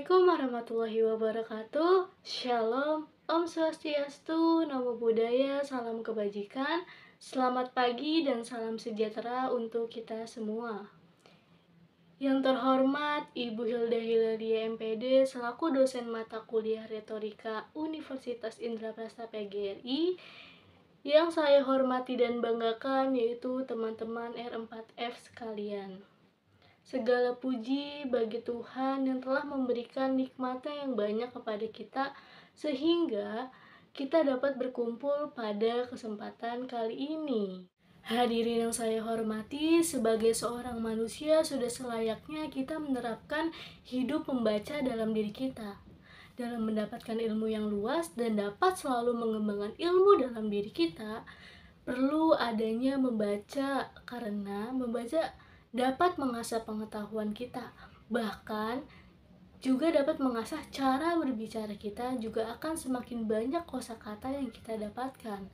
Assalamualaikum warahmatullahi wabarakatuh. Shalom, Om Swastiastu, Namo Buddhaya, salam kebajikan. Selamat pagi dan salam sejahtera untuk kita semua. Yang terhormat Ibu Hilda Hilaria MPD selaku dosen mata kuliah Retorika Universitas Indraprasta PGRI. Yang saya hormati dan banggakan yaitu teman-teman R4F sekalian. Segala puji bagi Tuhan yang telah memberikan nikmatnya yang banyak kepada kita sehingga kita dapat berkumpul pada kesempatan kali ini. Hadirin yang saya hormati, sebagai seorang manusia sudah selayaknya kita menerapkan hidup membaca dalam diri kita dalam mendapatkan ilmu yang luas dan dapat selalu mengembangkan ilmu dalam diri kita. Perlu adanya membaca karena membaca dapat mengasah pengetahuan kita, bahkan juga dapat mengasah cara berbicara kita, juga akan semakin banyak kosakata yang kita dapatkan.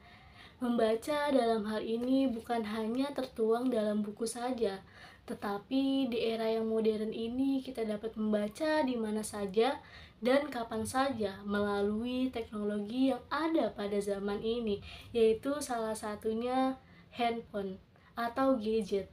Membaca dalam hal ini bukan hanya tertuang dalam buku saja, tetapi di era yang modern ini kita dapat membaca di mana saja dan kapan saja melalui teknologi yang ada pada zaman ini, yaitu salah satunya handphone atau gadget.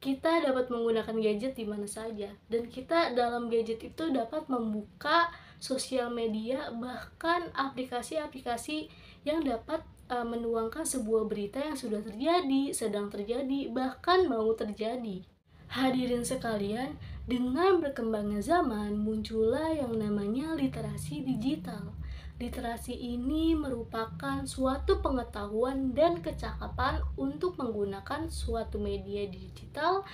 Kita dapat menggunakan gadget di mana saja, dan kita dalam gadget itu dapat membuka sosial media, bahkan aplikasi-aplikasi yang dapat menuangkan sebuah berita yang sudah terjadi, sedang terjadi, bahkan mau terjadi. Hadirin sekalian, dengan berkembangnya zaman, muncullah yang namanya literasi digital. Literasi ini merupakan suatu pengetahuan dan kecakapan untuk menggunakan suatu media digital,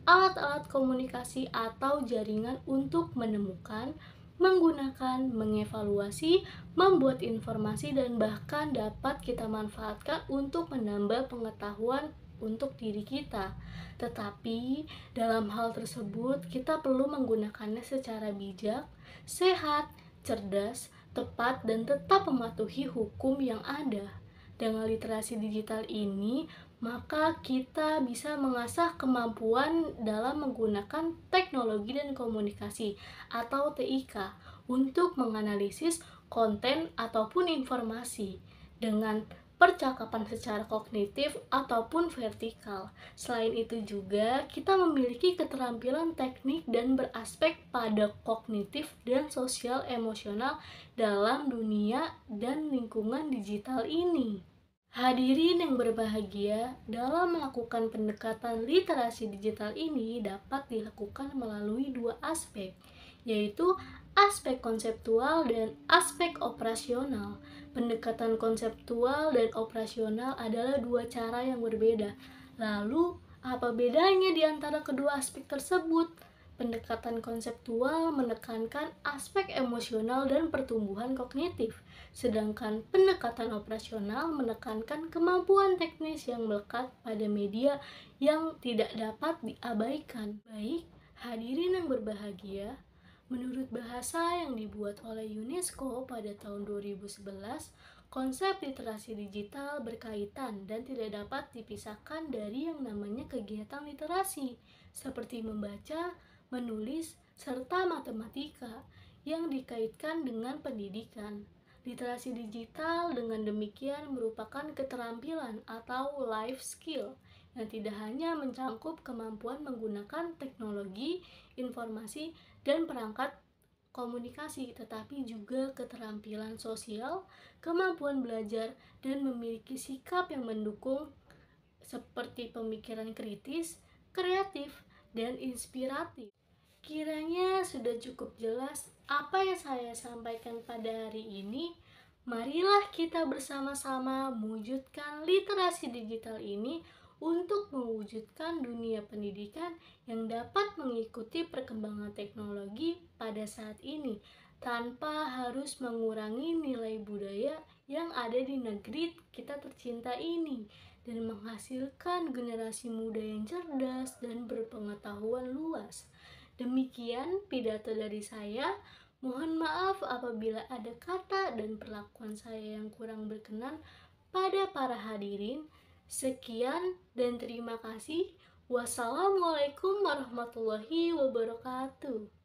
alat-alat komunikasi atau jaringan untuk menemukan, menggunakan, mengevaluasi, membuat informasi, dan bahkan dapat kita manfaatkan untuk menambah pengetahuan untuk diri kita. Tetapi dalam hal tersebut kita perlu menggunakannya secara bijak, sehat, cerdas, tepat, dan tetap mematuhi hukum yang ada. Dengan literasi digital ini, maka kita bisa mengasah kemampuan dalam menggunakan teknologi dan komunikasi atau TIK untuk menganalisis konten ataupun informasi dengan percakapan secara kognitif ataupun vertikal. Selain itu juga kita memiliki keterampilan teknik dan beraspek pada kognitif dan sosial emosional dalam dunia dan lingkungan digital ini. Hadirin yang berbahagia, dalam melakukan pendekatan literasi digital ini dapat dilakukan melalui dua aspek, yaitu aspek konseptual dan aspek operasional. Pendekatan konseptual dan operasional adalah dua cara yang berbeda. Lalu, apa bedanya di antara kedua aspek tersebut? Pendekatan konseptual menekankan aspek emosional dan pertumbuhan kognitif, sedangkan pendekatan operasional menekankan kemampuan teknis yang melekat pada media yang tidak dapat diabaikan. Baik, hadirin yang berbahagia, menurut bahasa yang dibuat oleh UNESCO pada tahun 2011, konsep literasi digital berkaitan dan tidak dapat dipisahkan dari yang namanya kegiatan literasi, seperti membaca, menulis, serta matematika yang dikaitkan dengan pendidikan. Literasi digital dengan demikian merupakan keterampilan atau life skill yang tidak hanya mencangkup kemampuan menggunakan teknologi, informasi, dan perangkat komunikasi, tetapi juga keterampilan sosial, kemampuan belajar, dan memiliki sikap yang mendukung seperti pemikiran kritis, kreatif, dan inspiratif. Kiranya sudah cukup jelas apa yang saya sampaikan pada hari ini. Marilah kita bersama-sama mewujudkan literasi digital ini untuk mewujudkan dunia pendidikan yang dapat mengikuti perkembangan teknologi pada saat ini tanpa harus mengurangi nilai budaya yang ada di negeri kita tercinta ini dan menghasilkan generasi muda yang cerdas dan berpengetahuan luas. Demikian pidato dari saya. Mohon maaf apabila ada kata dan perlakuan saya yang kurang berkenan pada para hadirin. Sekian dan terima kasih. Wassalamualaikum warahmatullahi wabarakatuh.